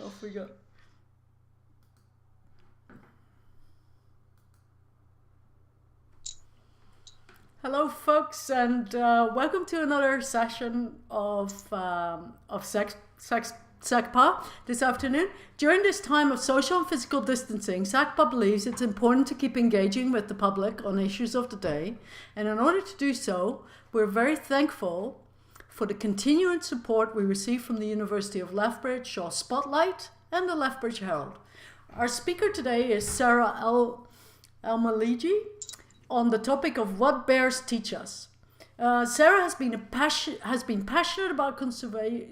Off we go. Hello, folks, and welcome to another session of SACPA this afternoon. During this time of social and physical distancing, SACPA believes it's important to keep engaging with the public on issues of the day, and in order to do so, we're very thankful for the continuing support we receive from the University of Lethbridge, Shaw Spotlight, and the Lethbridge Herald. Our speaker today is Sarah Elmeligi on the topic of what bears teach us. Sarah has been passionate about conserving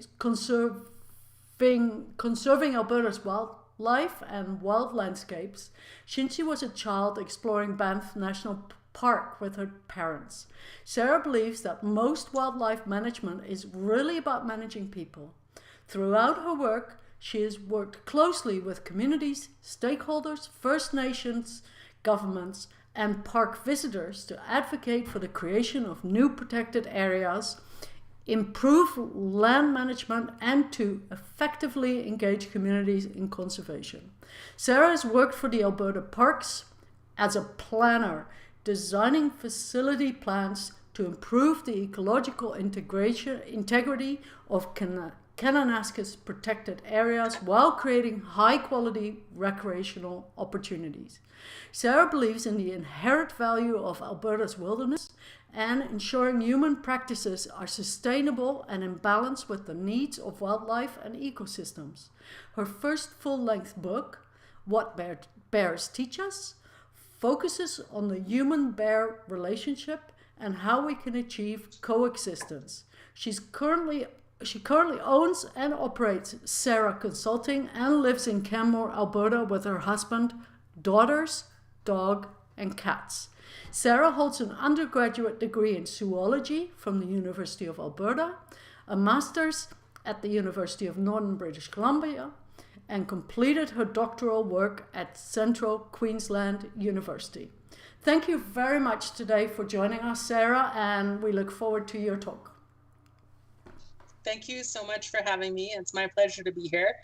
Alberta's wildlife and wild landscapes since she was a child exploring Banff National Park with her parents. Sarah believes that most wildlife management is really about managing people. Throughout her work, she has worked closely with communities, stakeholders, First Nations, governments, and park visitors to advocate for the creation of new protected areas, improve land management, and to effectively engage communities in conservation. Sarah has worked for the Alberta Parks as a planner, designing facility plans to improve the ecological integrity of Kananaskis Protected Areas while creating high-quality recreational opportunities. Sarah believes in the inherent value of Alberta's wilderness and ensuring human practices are sustainable and in balance with the needs of wildlife and ecosystems. Her first full-length book, What Bears Teach Us, focuses on the human-bear relationship and how we can achieve coexistence. She currently owns and operates Sarah Consulting and lives in Canmore, Alberta with her husband, daughters, dog, and cats. Sarah holds an undergraduate degree in zoology from the University of Alberta, a master's at the University of Northern British Columbia, and completed her doctoral work at Central Queensland University. Thank you very much today for joining us, Sarah, and we look forward to your talk. Thank you so much for having me. It's my pleasure to be here.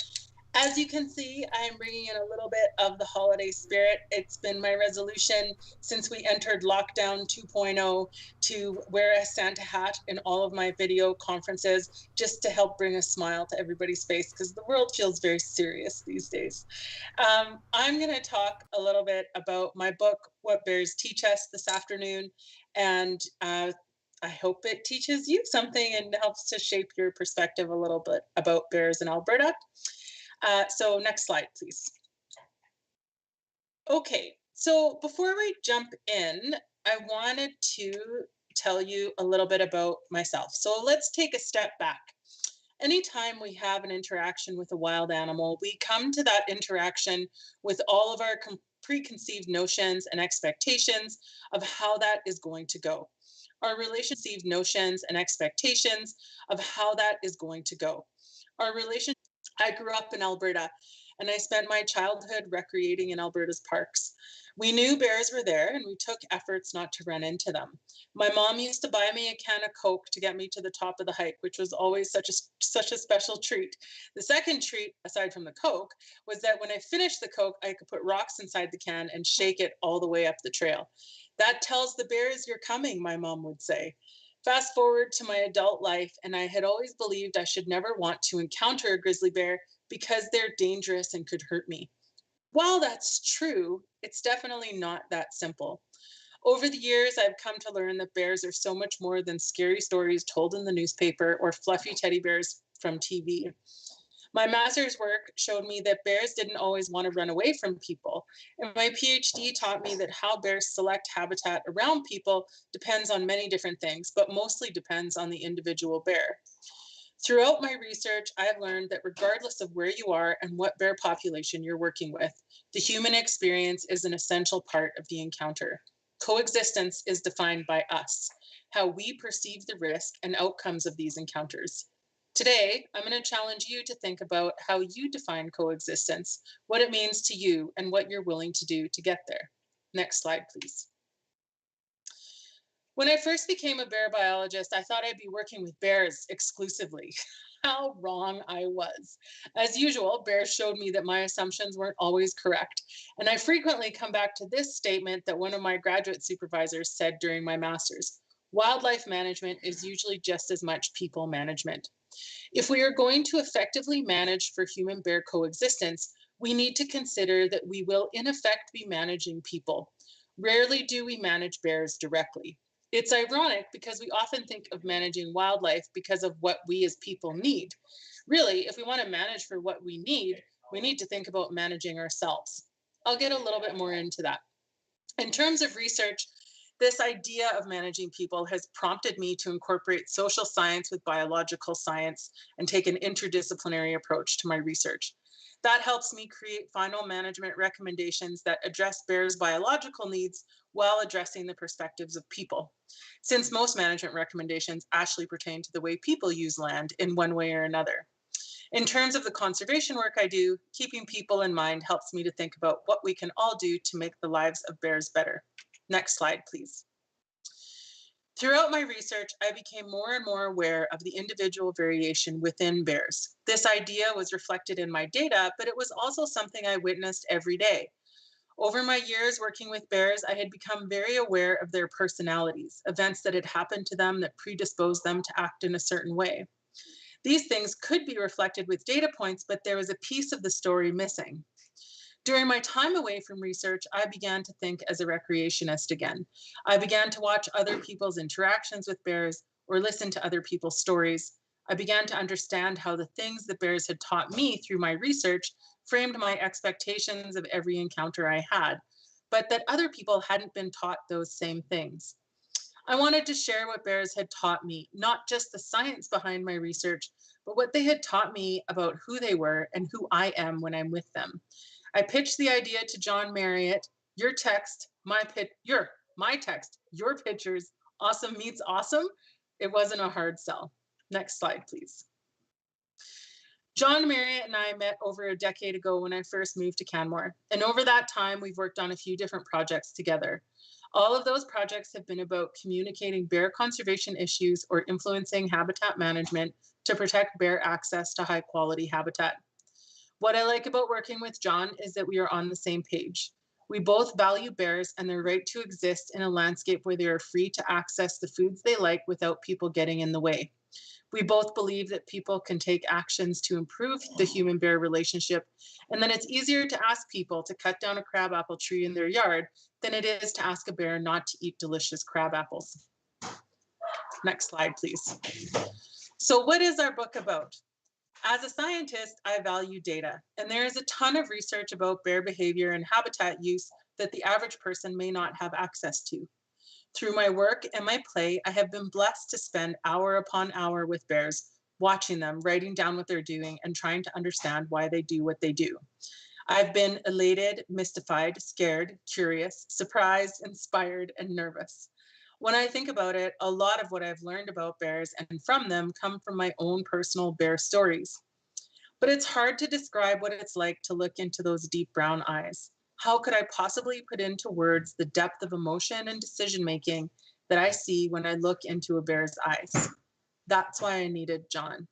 As you can see, I'm bringing in a little bit of the holiday spirit. It's been my resolution since we entered lockdown 2.0 to wear a Santa hat in all of my video conferences, just to help bring a smile to everybody's face, because the world feels very serious these days. I'm going to talk a little bit about my book, What Bears Teach Us, this afternoon, and I hope it teaches you something and helps to shape your perspective a little bit about bears in Alberta. So next slide, please. Okay, so before we jump in, I wanted to tell you a little bit about myself. So let's take a step back. Anytime we have an interaction with a wild animal, we come to that interaction with all of our preconceived notions and expectations of how that is going to go. Our relationship notions and expectations of how that is going to go. Our relationship. I grew up in Alberta and I spent my childhood recreating in Alberta's parks. We knew bears were there and we took efforts not to run into them. My mom used to buy me a can of Coke to get me to the top of the hike, which was always such a special treat. The second treat, aside from the Coke, was that when I finished the Coke, I could put rocks inside the can and shake it all the way up the trail. That tells the bears you're coming, my mom would say. Fast forward to my adult life, and I had always believed I should never want to encounter a grizzly bear because they're dangerous and could hurt me. While that's true, it's definitely not that simple. Over the years, I've come to learn that bears are so much more than scary stories told in the newspaper or fluffy teddy bears from TV. My master's work showed me that bears didn't always want to run away from people. And my PhD taught me that how bears select habitat around people depends on many different things, but mostly depends on the individual bear. Throughout my research, I have learned that regardless of where you are and what bear population you're working with, the human experience is an essential part of the encounter. Coexistence is defined by us, how we perceive the risk and outcomes of these encounters. Today, I'm going to challenge you to think about how you define coexistence, what it means to you, and what you're willing to do to get there. Next slide, please. When I first became a bear biologist, I thought I'd be working with bears exclusively. how wrong I was. As usual, bears showed me that my assumptions weren't always correct. And I frequently come back to this statement that one of my graduate supervisors said during my master's: wildlife management is usually just as much people management. If we are going to effectively manage for human bear coexistence, we need to consider that we will, in effect, be managing people. Rarely do we manage bears directly. It's ironic because we often think of managing wildlife because of what we as people need. Really, if we want to manage for what we need to think about managing ourselves. I'll get a little bit more into that. In terms of research, this idea of managing people has prompted me to incorporate social science with biological science and take an interdisciplinary approach to my research. That helps me create final management recommendations that address bears' biological needs while addressing the perspectives of people, since most management recommendations actually pertain to the way people use land in one way or another. In terms of the conservation work I do, keeping people in mind helps me to think about what we can all do to make the lives of bears better. Next slide, please. Throughout my research, I became more and more aware of the individual variation within bears. This idea was reflected in my data, but it was also something I witnessed every day. Over my years working with bears, I had become very aware of their personalities, events that had happened to them that predisposed them to act in a certain way. These things could be reflected with data points, but there was a piece of the story missing. During my time away from research, I began to think as a recreationist again. I began to watch other people's interactions with bears or listen to other people's stories. I began to understand how the things that bears had taught me through my research framed my expectations of every encounter I had, but that other people hadn't been taught those same things. I wanted to share what bears had taught me, not just the science behind my research, but what they had taught me about who they were and who I am when I'm with them. I pitched the idea to John Marriott: your text, my text, your pictures, awesome meets awesome. It wasn't a hard sell. Next slide, please. John Marriott and I met over a decade ago when I first moved to Canmore. And over that time, we've worked on a few different projects together. All of those projects have been about communicating bear conservation issues or influencing habitat management to protect bear access to high quality habitat. What I like about working with John is that we are on the same page. We both value bears and their right to exist in a landscape where they are free to access the foods they like without people getting in the way. We both believe that people can take actions to improve the human bear relationship, and then it's easier to ask people to cut down a crabapple tree in their yard than it is to ask a bear not to eat delicious crab apples. Next slide, please. So what is our book about? As a scientist, I value data, and there is a ton of research about bear behavior and habitat use that the average person may not have access to. Through my work and my play, I have been blessed to spend hour upon hour with bears, watching them, writing down what they're doing, and trying to understand why they do what they do. I've been elated, mystified, scared, curious, surprised, inspired, and nervous. When I think about it, a lot of what I've learned about bears and from them come from my own personal bear stories. But it's hard to describe what it's like to look into those deep brown eyes. How could I possibly put into words the depth of emotion and decision making that I see when I look into a bear's eyes? That's why I needed John.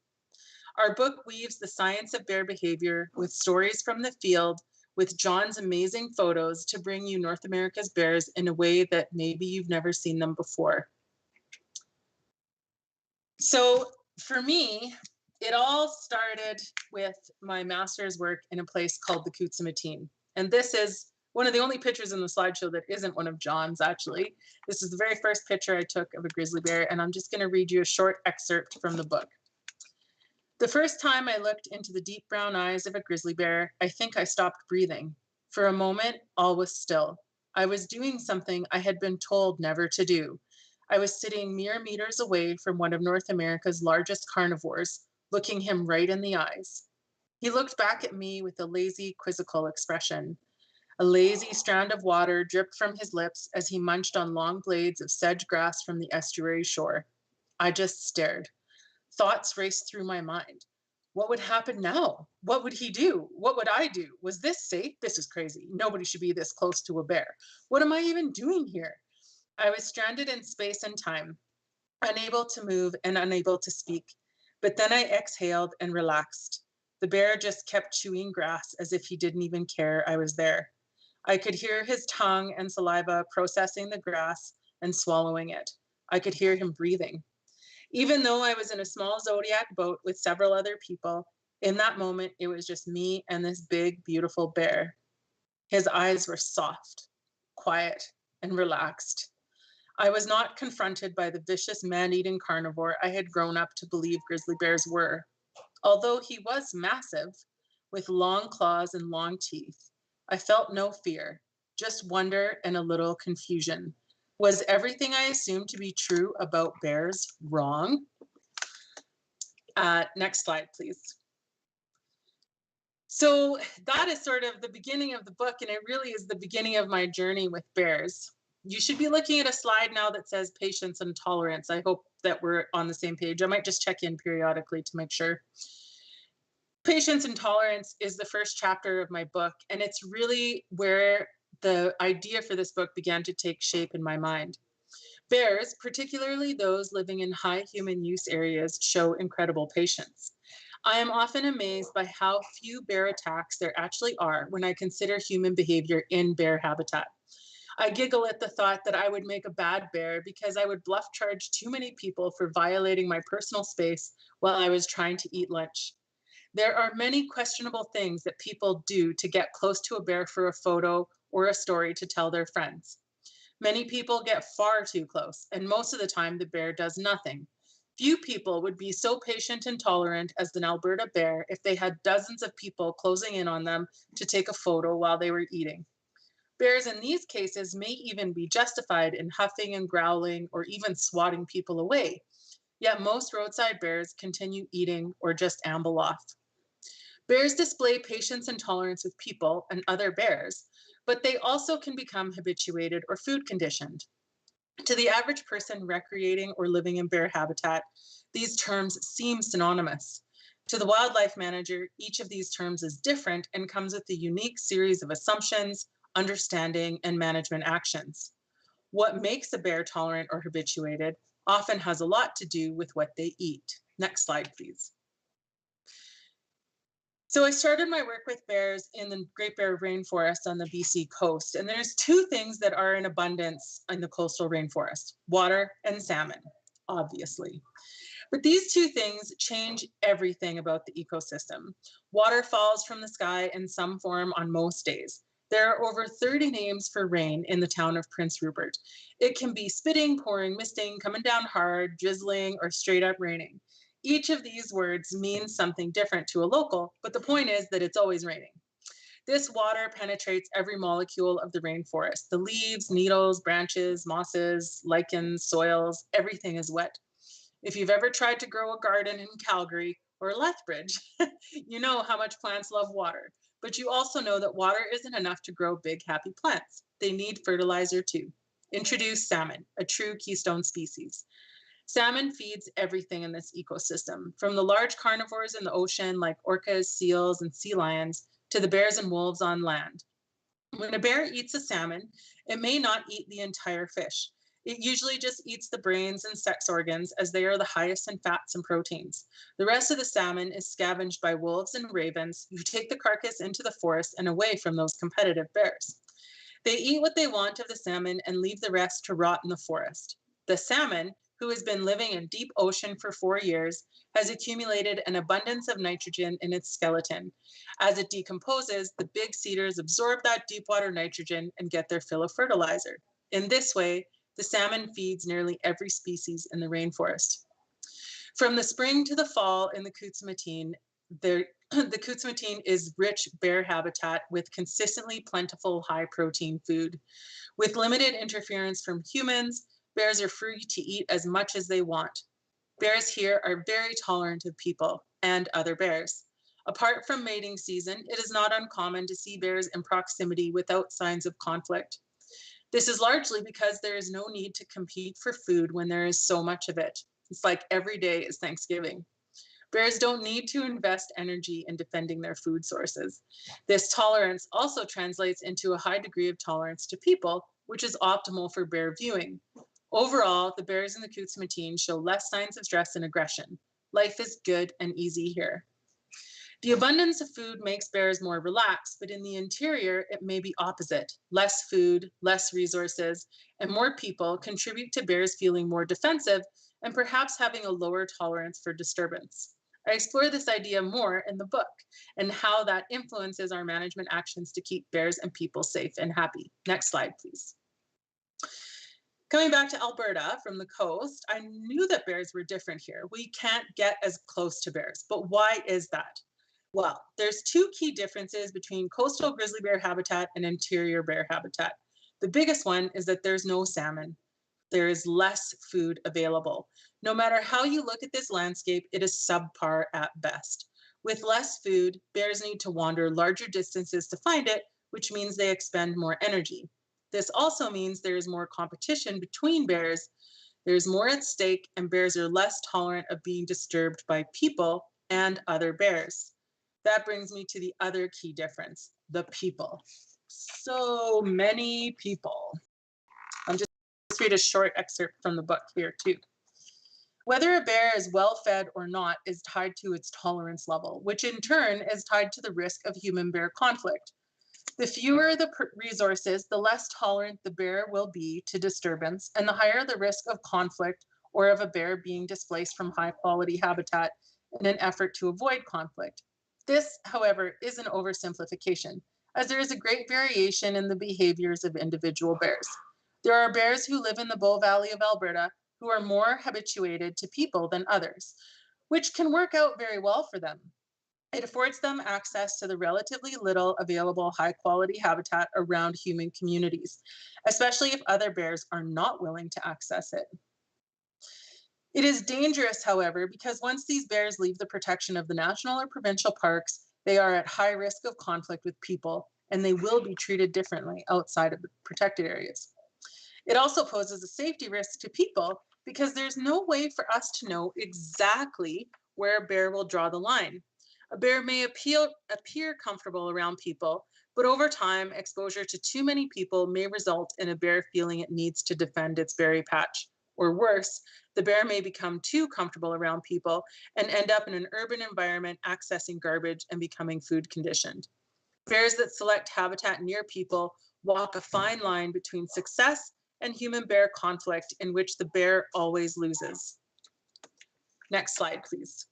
Our book weaves the science of bear behavior with stories from the field, with John's amazing photos to bring you North America's bears in a way that maybe you've never seen them before. So for me, it all started with my master's work in a place called the Kutsumateen. And this is one of the only pictures in the slideshow that isn't one of John's, actually. This is the very first picture I took of a grizzly bear, and I'm just going to read you a short excerpt from the book. The first time I looked into the deep brown eyes of a grizzly bear, I think I stopped breathing. For a moment, all was still. I was doing something I had been told never to do. I was sitting mere meters away from one of North America's largest carnivores, looking him right in the eyes. He looked back at me with a lazy, quizzical expression. A lazy strand of water dripped from his lips as he munched on long blades of sedge grass from the estuary shore. I just stared. Thoughts raced through my mind. What would happen now? What would he do? What would I do? Was this safe? This is crazy. Nobody should be this close to a bear. What am I even doing here? I was stranded in space and time, unable to move and unable to speak. But then I exhaled and relaxed. The bear just kept chewing grass as if he didn't even care I was there. I could hear his tongue and saliva processing the grass and swallowing it. I could hear him breathing. Even though I was in a small Zodiac boat with several other people, in that moment, it was just me and this big, beautiful bear. His eyes were soft, quiet, and relaxed. I was not confronted by the vicious man-eating carnivore I had grown up to believe grizzly bears were. Although he was massive, with long claws and long teeth, I felt no fear, just wonder and a little confusion. Was everything I assumed to be true about bears wrong? Next slide, please. So that is sort of the beginning of the book, and it really is the beginning of my journey with bears. You should be looking at a slide now that says patience and tolerance. I hope that we're on the same page. I might just check in periodically to make sure. Patience and tolerance is the first chapter of my book, and it's really where the idea for this book began to take shape in my mind. Bears, particularly those living in high human use areas, show incredible patience. I am often amazed by how few bear attacks there actually are when I consider human behavior in bear habitat. I giggle at the thought that I would make a bad bear because I would bluff charge too many people for violating my personal space while I was trying to eat lunch. There are many questionable things that people do to get close to a bear for a photo or a story to tell their friends. Many people get far too close, and most of the time the bear does nothing. Few people would be so patient and tolerant as an Alberta bear if they had dozens of people closing in on them to take a photo while they were eating. Bears in these cases may even be justified in huffing and growling or even swatting people away. Yet most roadside bears continue eating or just amble off. Bears display patience and tolerance with people and other bears, but they also can become habituated or food conditioned. To the average person recreating or living in bear habitat, these terms seem synonymous. To the wildlife manager, each of these terms is different and comes with a unique series of assumptions, understanding, and management actions. What makes a bear tolerant or habituated often has a lot to do with what they eat. Next slide, please. So I started my work with bears in the Great Bear Rainforest on the BC coast. And there's two things that are in abundance in the coastal rainforest: water and salmon, obviously. But these two things change everything about the ecosystem. Water falls from the sky in some form on most days. There are over 30 names for rain in the town of Prince Rupert. It can be spitting, pouring, misting, coming down hard, drizzling, or straight up raining. Each of these words means something different to a local, but the point is that it's always raining. This water penetrates every molecule of the rainforest. The leaves, needles, branches, mosses, lichens, soils, everything is wet. If you've ever tried to grow a garden in Calgary or Lethbridge, you know how much plants love water. But you also know that water isn't enough to grow big, happy plants. They need fertilizer too. Introduce salmon, a true keystone species. Salmon feeds everything in this ecosystem, from the large carnivores in the ocean like orcas, seals, and sea lions, to the bears and wolves on land. When a bear eats a salmon, it may not eat the entire fish. It usually just eats the brains and sex organs, as they are the highest in fats and proteins. The rest of the salmon is scavenged by wolves and ravens, who take the carcass into the forest and away from those competitive bears. They eat what they want of the salmon and leave the rest to rot in the forest. The salmon, who has been living in deep ocean for 4 years, has accumulated an abundance of nitrogen in its skeleton. As it decomposes, the big cedars absorb that deep water nitrogen and get their fill of fertilizer. In this way, the salmon feeds nearly every species in the rainforest. From the spring to the fall in the Kutsumatine, the Kutsumatine is rich bear habitat with consistently plentiful high protein food. With limited interference from humans, bears are free to eat as much as they want. Bears here are very tolerant of people and other bears. Apart from mating season, it is not uncommon to see bears in proximity without signs of conflict. This is largely because there is no need to compete for food when there is so much of it. It's like every day is Thanksgiving. Bears don't need to invest energy in defending their food sources. This tolerance also translates into a high degree of tolerance to people, which is optimal for bear viewing. Overall, the bears in the Kutsumatine show less signs of stress and aggression. Life is good and easy here. The abundance of food makes bears more relaxed, but in the interior, it may be opposite. Less food, less resources, and more people contribute to bears feeling more defensive and perhaps having a lower tolerance for disturbance. I explore this idea more in the book and how that influences our management actions to keep bears and people safe and happy. Next slide, please. Coming back to Alberta from the coast, I knew that bears were different here. We can't get as close to bears, but why is that? Well, there's two key differences between coastal grizzly bear habitat and interior bear habitat. The biggest one is that there's no salmon. There is less food available. No matter how you look at this landscape, it is subpar at best. With less food, bears need to wander larger distances to find it, which means they expend more energy. This also means there is more competition between bears, there's more at stake, and bears are less tolerant of being disturbed by people and other bears. That brings me to the other key difference, the people. So many people. I'm just read a short excerpt from the book here too. Whether a bear is well fed or not is tied to its tolerance level, which in turn is tied to the risk of human-bear conflict. The fewer the resources, the less tolerant the bear will be to disturbance, and the higher the risk of conflict or of a bear being displaced from high-quality habitat in an effort to avoid conflict. This, however, is an oversimplification, as there is a great variation in the behaviors of individual bears. There are bears who live in the Bow Valley of Alberta who are more habituated to people than others, which can work out very well for them. It affords them access to the relatively little available high-quality habitat around human communities, especially if other bears are not willing to access it. It is dangerous, however, because once these bears leave the protection of the national or provincial parks, they are at high risk of conflict with people, and they will be treated differently outside of the protected areas. It also poses a safety risk to people because there's no way for us to know exactly where a bear will draw the line. A bear may appear comfortable around people, but over time, exposure to too many people may result in a bear feeling it needs to defend its berry patch. Or worse, the bear may become too comfortable around people and end up in an urban environment accessing garbage and becoming food conditioned. Bears that select habitat near people walk a fine line between success and human-bear conflict in which the bear always loses. Next slide, please.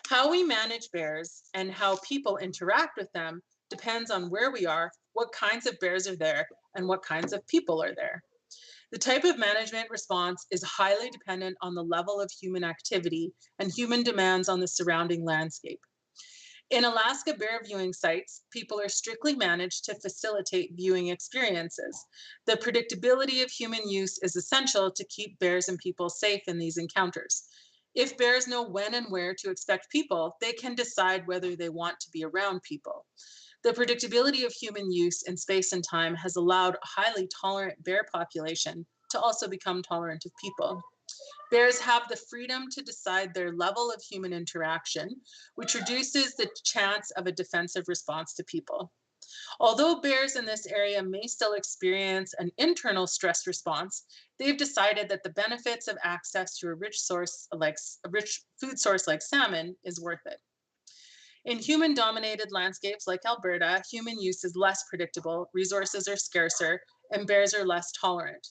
How we manage bears and how people interact with them depends on where we are, what kinds of bears are there, and what kinds of people are there. The type of management response is highly dependent on the level of human activity and human demands on the surrounding landscape. In Alaska bear viewing sites, people are strictly managed to facilitate viewing experiences. The predictability of human use is essential to keep bears and people safe in these encounters. If bears know when and where to expect people, they can decide whether they want to be around people. The predictability of human use in space and time has allowed a highly tolerant bear population to also become tolerant of people. Bears have the freedom to decide their level of human interaction, which reduces the chance of a defensive response to people. Although bears in this area may still experience an internal stress response, they've decided that the benefits of access to a rich food source like salmon is worth it. In human-dominated landscapes like Alberta, human use is less predictable, resources are scarcer, and bears are less tolerant.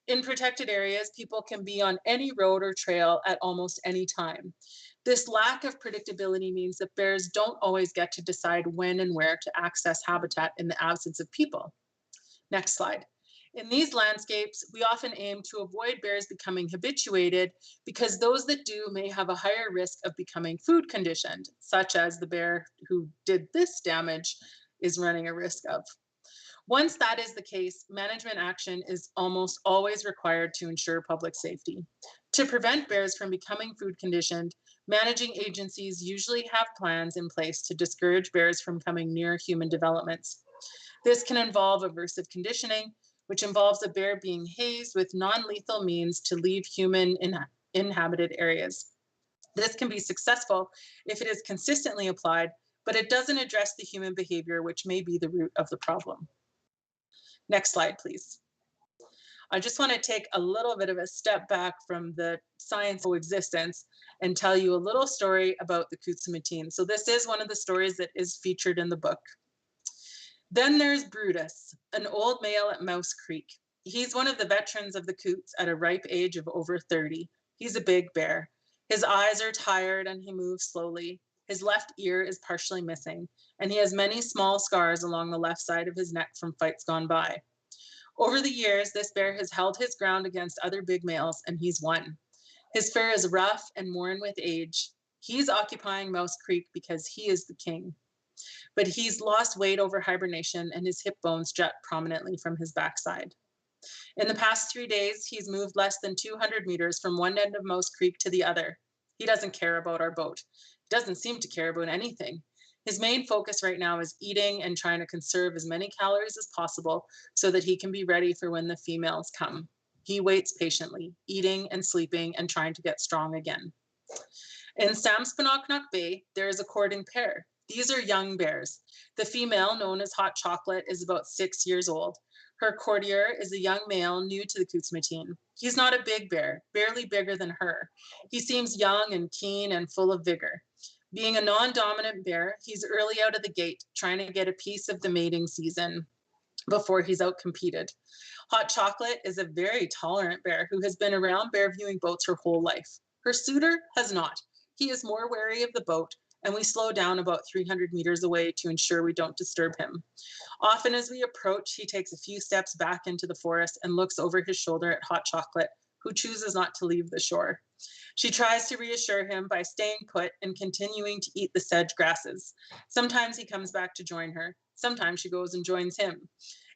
In protected areas, people can be on any road or trail at almost any time. This lack of predictability means that bears don't always get to decide when and where to access habitat in the absence of people. Next slide. In these landscapes, we often aim to avoid bears becoming habituated because those that do may have a higher risk of becoming food conditioned, such as the bear who did this damage is running a risk of. Once that is the case, management action is almost always required to ensure public safety. To prevent bears from becoming food conditioned, managing agencies usually have plans in place to discourage bears from coming near human developments. This can involve aversive conditioning, which involves a bear being hazed with non-lethal means to leave human inhabited areas. This can be successful if it is consistently applied, but it doesn't address the human behavior, which may be the root of the problem. Next slide, please. I just want to take a little bit of a step back from the science of coexistence and tell you a little story about the Kutsumateen. So this is one of the stories that is featured in the book. Then there's Brutus, an old male at Mouse Creek. He's one of the veterans of the Coots at a ripe age of over 30. He's a big bear. His eyes are tired and he moves slowly. His left ear is partially missing, and he has many small scars along the left side of his neck from fights gone by. Over the years, this bear has held his ground against other big males, and he's won. His fur is rough and worn with age. He's occupying Mouse Creek because he is the king. But he's lost weight over hibernation, and his hip bones jut prominently from his backside. In the past 3 days, he's moved less than 200 meters from one end of Mouse Creek to the other. He doesn't care about our boat. He doesn't seem to care about anything. His main focus right now is eating and trying to conserve as many calories as possible so that he can be ready for when the females come. He waits patiently, eating and sleeping and trying to get strong again. In Samspinoknok Bay, there is a courting pair. These are young bears. The female, known as Hot Chocolate, is about 6 years old. Her courtier is a young male new to the Kutsumateen. He's not a big bear, barely bigger than her. He seems young and keen and full of vigor. Being a non-dominant bear, he's early out of the gate, trying to get a piece of the mating season before he's outcompeted. Hot Chocolate is a very tolerant bear who has been around bear viewing boats her whole life. Her suitor has not. He is more wary of the boat, and we slow down about 300 meters away to ensure we don't disturb him. Often as we approach, he takes a few steps back into the forest and looks over his shoulder at Hot Chocolate, who chooses not to leave the shore. She tries to reassure him by staying put and continuing to eat the sedge grasses. Sometimes he comes back to join her. Sometimes she goes and joins him.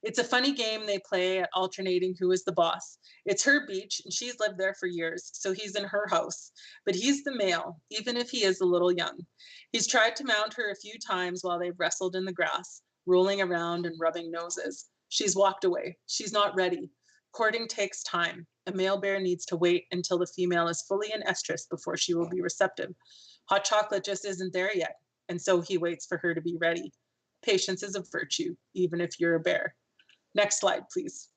It's a funny game they play at alternating who is the boss. It's her beach, and she's lived there for years, so he's in her house. But he's the male, even if he is a little young. He's tried to mount her a few times while they've wrestled in the grass, rolling around and rubbing noses. She's walked away. She's not ready. Courting takes time. A male bear needs to wait until the female is fully in estrus before she will be receptive. Hot Chocolate just isn't there yet, and so he waits for her to be ready. Patience is a virtue, even if you're a bear. Next slide, please.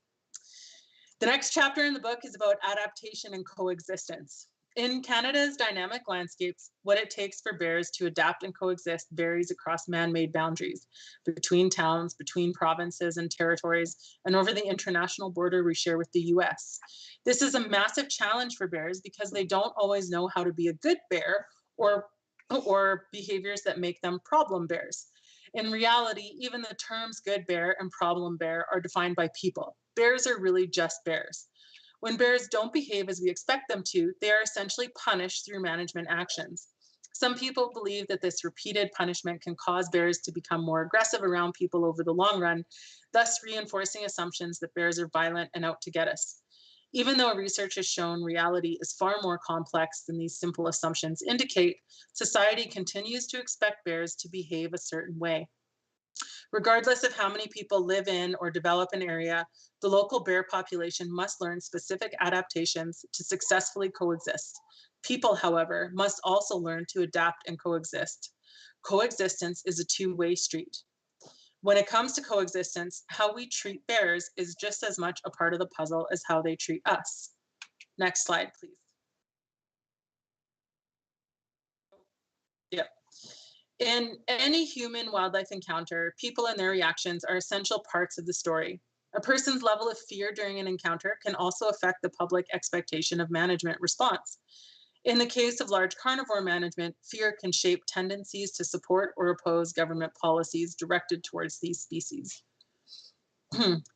The next chapter in the book is about adaptation and coexistence. In Canada's dynamic landscapes, what it takes for bears to adapt and coexist varies across man-made boundaries, between towns, between provinces and territories, and over the international border we share with the US. This is a massive challenge for bears because they don't always know how to be a good bear or behaviors that make them problem bears. In reality, even the terms good bear and problem bear are defined by people. Bears are really just bears. When bears don't behave as we expect them to, they are essentially punished through management actions. Some people believe that this repeated punishment can cause bears to become more aggressive around people over the long run, thus reinforcing assumptions that bears are violent and out to get us. Even though research has shown reality is far more complex than these simple assumptions indicate, society continues to expect bears to behave a certain way. Regardless of how many people live in or develop an area, the local bear population must learn specific adaptations to successfully coexist. People, however, must also learn to adapt and coexist. Coexistence is a two-way street. When it comes to coexistence, how we treat bears is just as much a part of the puzzle as how they treat us. Next slide, please. Yep. In any human-wildlife encounter, people and their reactions are essential parts of the story. A person's level of fear during an encounter can also affect the public expectation of management response. In the case of large carnivore management, fear can shape tendencies to support or oppose government policies directed towards these species.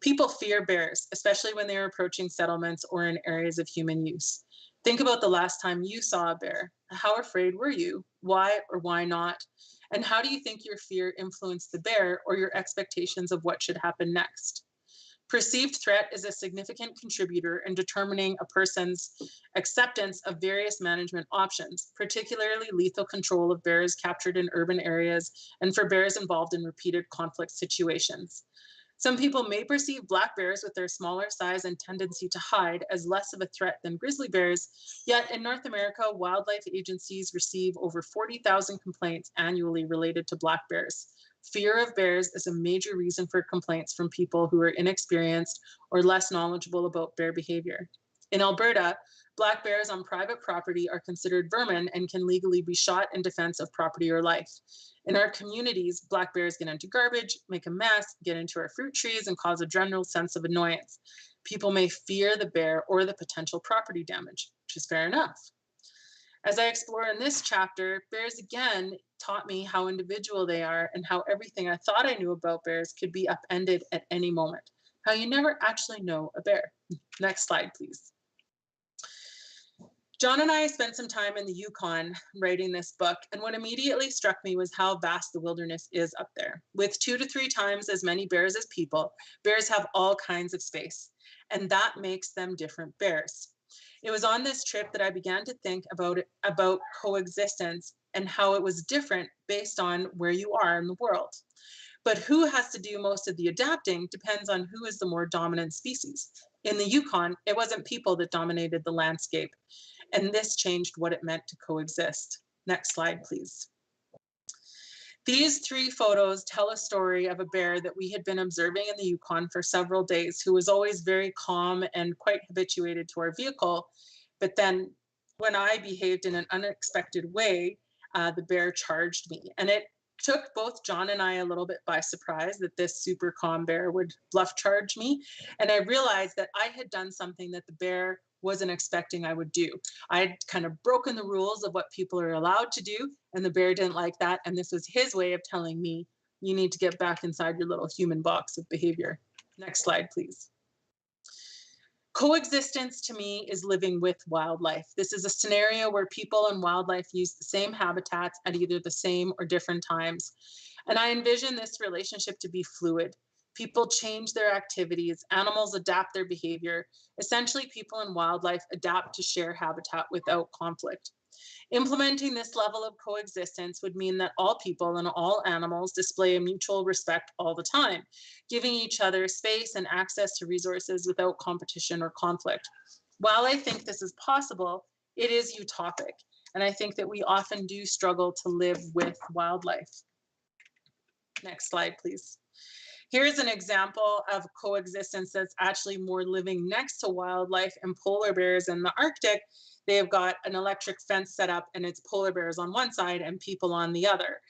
People fear bears, especially when they are approaching settlements or in areas of human use. Think about the last time you saw a bear. How afraid were you? Why or why not? And how do you think your fear influenced the bear or your expectations of what should happen next? Perceived threat is a significant contributor in determining a person's acceptance of various management options, particularly lethal control of bears captured in urban areas and for bears involved in repeated conflict situations. Some people may perceive black bears with their smaller size and tendency to hide as less of a threat than grizzly bears, yet in North America, wildlife agencies receive over 40,000 complaints annually related to black bears. Fear of bears is a major reason for complaints from people who are inexperienced or less knowledgeable about bear behavior. In Alberta, black bears on private property are considered vermin and can legally be shot in defense of property or life. In our communities, black bears get into garbage, make a mess, get into our fruit trees, and cause a general sense of annoyance. People may fear the bear or the potential property damage, which is fair enough. As I explore in this chapter, bears again taught me how individual they are and how everything I thought I knew about bears could be upended at any moment. How you never actually know a bear. Next slide, please. John and I spent some time in the Yukon writing this book, and what immediately struck me was how vast the wilderness is up there. With 2 to 3 times as many bears as people, bears have all kinds of space, and that makes them different bears. It was on this trip that I began to think about coexistence and how it was different based on where you are in the world. But who has to do most of the adapting depends on who is the more dominant species. In the Yukon, it wasn't people that dominated the landscape, and this changed what it meant to coexist. Next slide, please. These 3 photos tell a story of a bear that we had been observing in the Yukon for several days, who was always very calm and quite habituated to our vehicle. But then when I behaved in an unexpected way, the bear charged me. And it took both John and I a little bit by surprise that this super calm bear would bluff charge me. And I realized that I had done something that the bear wasn't expecting I would do. I'd kind of broken the rules of what people are allowed to do, and the bear didn't like that. And this was his way of telling me, you need to get back inside your little human box of behavior. Next slide, please. Coexistence to me is living with wildlife. This is a scenario where people and wildlife use the same habitats at either the same or different times. And I envision this relationship to be fluid. People change their activities, animals adapt their behavior. Essentially, people and wildlife adapt to share habitat without conflict. Implementing this level of coexistence would mean that all people and all animals display a mutual respect all the time, giving each other space and access to resources without competition or conflict. While I think this is possible, it is utopic, and I think that we often do struggle to live with wildlife. Next slide, please. Here's an example of coexistence that's actually more living next to wildlife and polar bears in the Arctic. They've got an electric fence set up, and it's polar bears on one side and people on the other.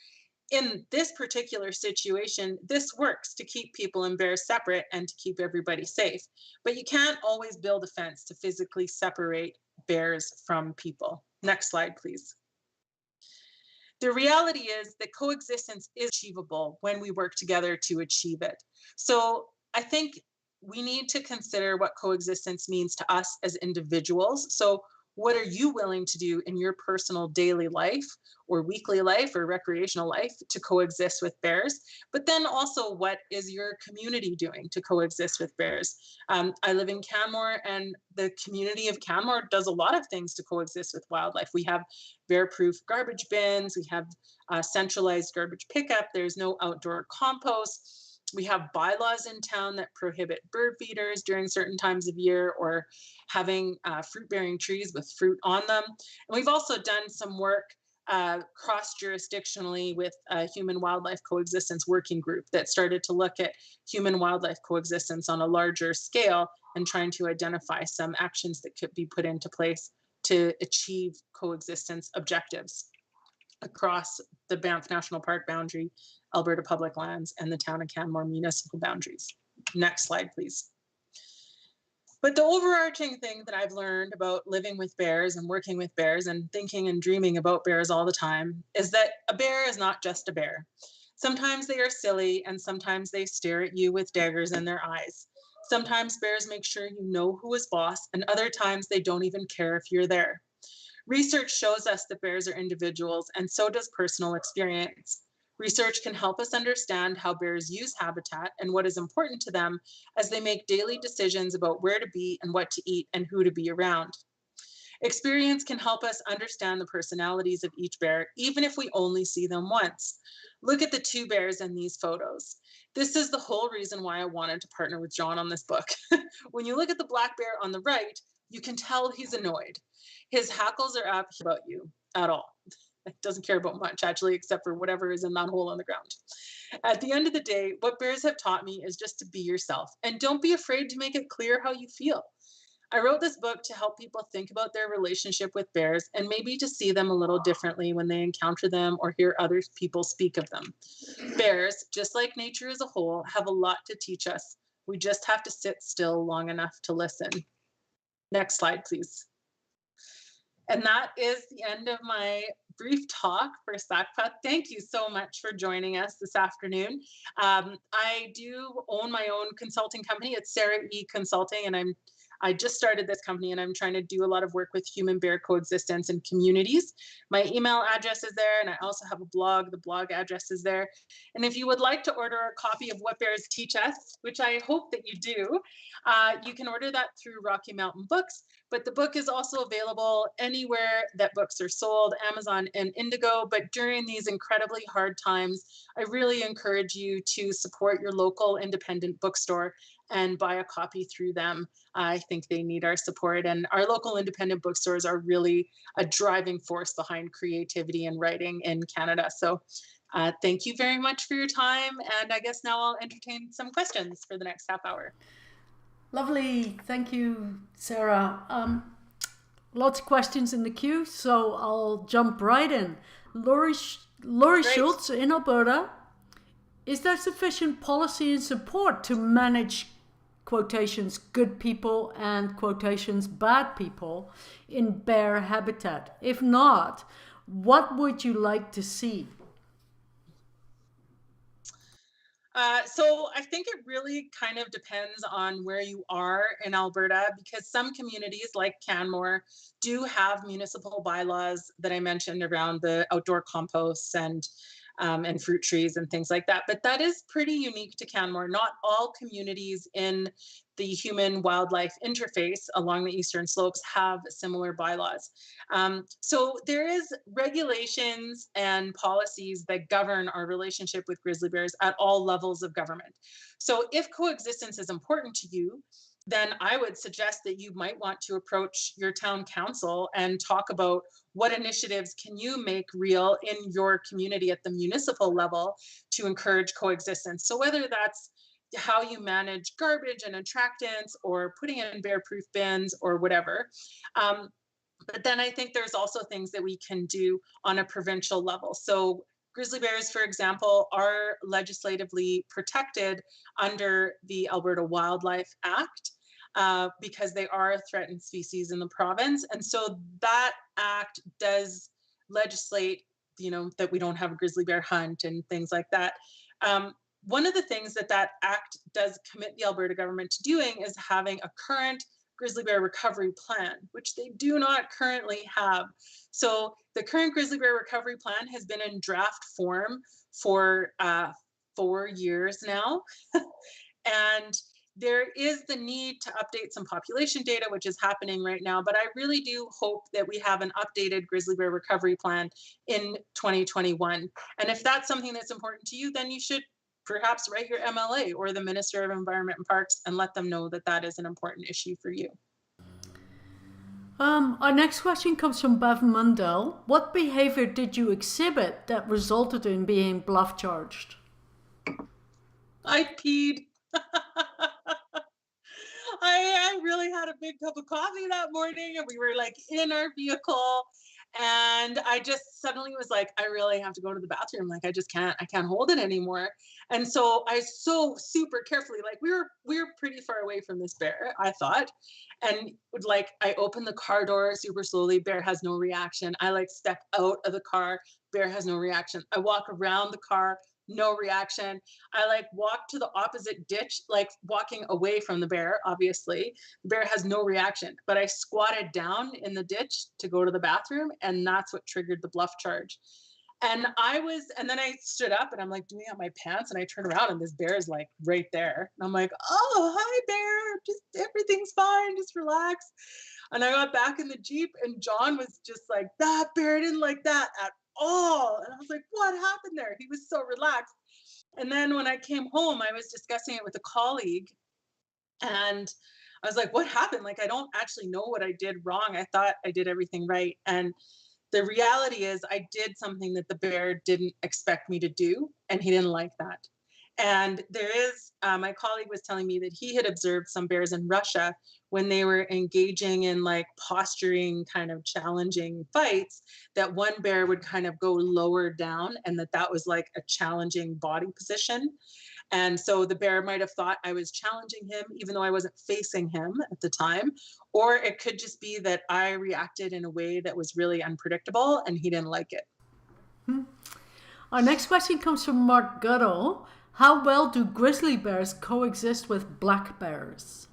In this particular situation, this works to keep people and bears separate and to keep everybody safe. But you can't always build a fence to physically separate bears from people. Next slide, please. The reality is that coexistence is achievable when we work together to achieve it. So I think we need to consider what coexistence means to us as individuals. So what are you willing to do in your personal daily life or weekly life or recreational life to coexist with bears? But then also, what is your community doing to coexist with bears? I live in Canmore, and the community of Canmore does a lot of things to coexist with wildlife. We have bear-proof garbage bins. We have centralized garbage pickup. There's no outdoor compost. We have bylaws in town that prohibit bird feeders during certain times of year or having fruit-bearing trees with fruit on them. And we've also done some work cross-jurisdictionally with a human-wildlife coexistence working group that started to look at human-wildlife coexistence on a larger scale and trying to identify some actions that could be put into place to achieve coexistence objectives across the Banff National Park boundary, Alberta Public Lands, and the town of Canmore municipal boundaries. Next slide, please. But the overarching thing that I've learned about living with bears and working with bears and thinking and dreaming about bears all the time is that a bear is not just a bear. Sometimes they are silly, and sometimes they stare at you with daggers in their eyes. Sometimes bears make sure you know who is boss, and other times they don't even care if you're there. Research shows us that bears are individuals, and so does personal experience. Research can help us understand how bears use habitat and what is important to them as they make daily decisions about where to be and what to eat and who to be around. Experience can help us understand the personalities of each bear, even if we only see them once. Look at the two bears in these photos. This is the whole reason why I wanted to partner with John on this book. When you look at the black bear on the right, you can tell he's annoyed. His hackles are up about you at all. It doesn't care about much, actually, except for whatever is in that hole on the ground. At the end of the day, what bears have taught me is just to be yourself and don't be afraid to make it clear how you feel. I wrote this book to help people think about their relationship with bears and maybe to see them a little differently when they encounter them or hear other people speak of them. Bears, just like nature as a whole, have a lot to teach us. We just have to sit still long enough to listen. Next slide, please. And that is the end of my brief talk for SACPA. Thank you so much for joining us this afternoon. I do own my own consulting company. It's Sarah E. Consulting, and I just started this company and I'm trying to do a lot of work with human bear coexistence in communities. My email address is there, and I also have a blog. The blog address is there. And if you would like to order a copy of What Bears Teach Us, which I hope that you do, you can order that through Rocky Mountain Books. But the book is also available anywhere that books are sold, Amazon and Indigo. But during these incredibly hard times, I really encourage you to support your local independent bookstore and buy a copy through them. I think they need our support, and our local independent bookstores are really a driving force behind creativity and writing in Canada. So thank you very much for your time, and I guess now I'll entertain some questions for the next half hour. Lovely. Thank you, Sarah. Lots of questions in the queue, so I'll jump right in. Laurie Schultz in Alberta. Is there sufficient policy and support to manage quotations good people and quotations bad people in bear habitat? If not, what would you like to see? So I think it really kind of depends on where you are in Alberta, because some communities like Canmore do have municipal bylaws that I mentioned around the outdoor composts and fruit trees and things like that. But that is pretty unique to Canmore. Not all communities in the human wildlife interface along the eastern slopes have similar bylaws. So there is regulations and policies that govern our relationship with grizzly bears at all levels of government. So if coexistence is important to you, then I would suggest that you might want to approach your town council and talk about what initiatives can you make real in your community at the municipal level to encourage coexistence. So whether that's how you manage garbage and attractants or putting in bear-proof bins or whatever. But then I think there's also things that we can do on a provincial level. So grizzly bears, for example, are legislatively protected under the Alberta Wildlife Act because they are a threatened species in the province. And so that act does legislate, that we don't have a grizzly bear hunt and things like that. One of the things that act does commit the Alberta government to doing is having a current grizzly bear recovery plan, which they do not currently have. So the current grizzly bear recovery plan has been in draft form for 4 years now. And there is the need to update some population data, which is happening right now. But I really do hope that we have an updated grizzly bear recovery plan in 2021. And if that's something that's important to you, then you should perhaps write your MLA or the Minister of Environment and Parks and let them know that that is an important issue for you. Our next question comes from Bev Mundell. What behavior did you exhibit that resulted in being bluff charged? I peed. I really had a big cup of coffee that morning, and we were like in our vehicle, and I just suddenly was like, I really have to go to the bathroom. Like I can't hold it anymore. And so I super carefully, like we were pretty far away from this bear, I thought. And like I opened the car door super slowly, bear has no reaction. I like step out of the car, bear has no reaction. I walk around the car, no reaction. I like walk to the opposite ditch, like walking away from the bear, obviously. The bear has no reaction, but I squatted down in the ditch to go to the bathroom, and that's what triggered the bluff charge. And then I stood up and I'm like doing out my pants, and I turn around and this bear is like right there. And I'm like, oh, hi bear, just everything's fine, just relax. And I got back in the Jeep and John was just like, that bear didn't like that at all. And I was like, what happened there? He was so relaxed. And then when I came home, I was discussing it with a colleague and I was like, what happened? Like, I don't actually know what I did wrong. I thought I did everything right. And the reality is, I did something that the bear didn't expect me to do, and he didn't like that. And there is, my colleague was telling me that he had observed some bears in Russia when they were engaging in like posturing, kind of challenging fights, that one bear would kind of go lower down, and that was like a challenging body position. And so the bear might have thought I was challenging him, even though I wasn't facing him at the time. Or it could just be that I reacted in a way that was really unpredictable and he didn't like it. Our next question comes from Mark Goodall. How well do grizzly bears coexist with black bears?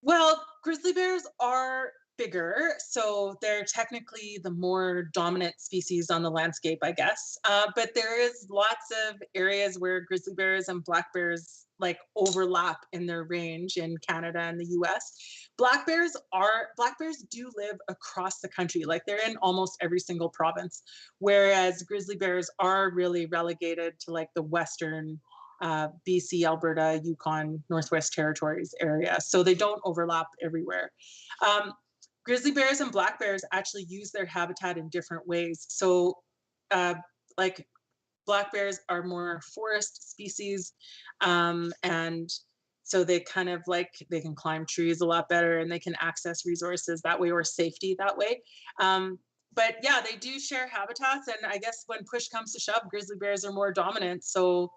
Well, grizzly bears are bigger, so they're technically the more dominant species on the landscape, I guess. But there is lots of areas where grizzly bears and black bears like overlap in their range in Canada and the US. Black bears do live across the country, like they're in almost every single province, whereas grizzly bears are really relegated to like the western BC, Alberta, Yukon, Northwest Territories area. So they don't overlap everywhere. Um, Grizzly bears and black bears actually use their habitat in different ways. So, uh, like black bears are more forest species, and so they kind of like they can climb trees a lot better and they can access resources that way or safety that way. But yeah, they do share habitats, and I guess when push comes to shove, grizzly bears are more dominant. So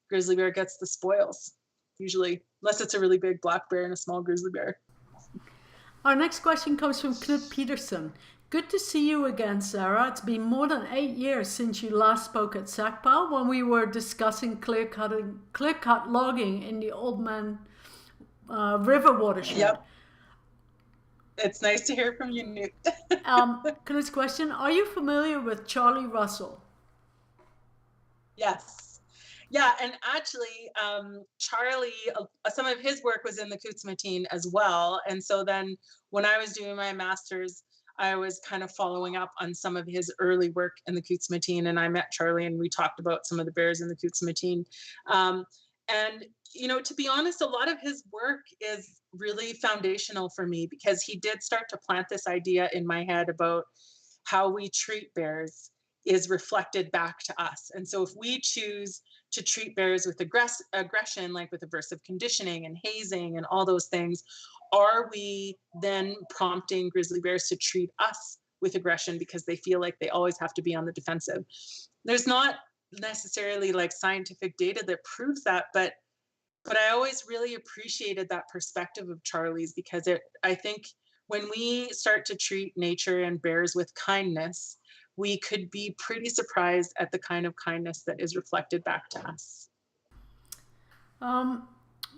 grizzly bear gets the spoils usually, unless it's a really big black bear and a small grizzly bear. Our next question comes from Knut Peterson. Good to see you again, Sarah. It's been more than 8 years since you last spoke at SACPA when we were discussing clear-cut logging in the Old Man River watershed. Yep. It's nice to hear from you, Newt. Knut's question, are you familiar with Charlie Russell? Yes. Yeah, and actually, Charlie, some of his work was in the Kutsumatine as well. And so then when I was doing my master's, I was kind of following up on some of his early work in the Kutsumatine, and I met Charlie and we talked about some of the bears in the Kutsumatine. And, you know, to be honest, a lot of his work is really foundational for me because he did start to plant this idea in my head about how we treat bears is reflected back to us. And so if we choose to treat bears with aggression, like with aversive conditioning and hazing and all those things, are we then prompting grizzly bears to treat us with aggression because they feel like they always have to be on the defensive? There's not necessarily like scientific data that proves that, but I always really appreciated that perspective of Charlie's because I think when we start to treat nature and bears with kindness, we could be pretty surprised at the kind of kindness that is reflected back to us.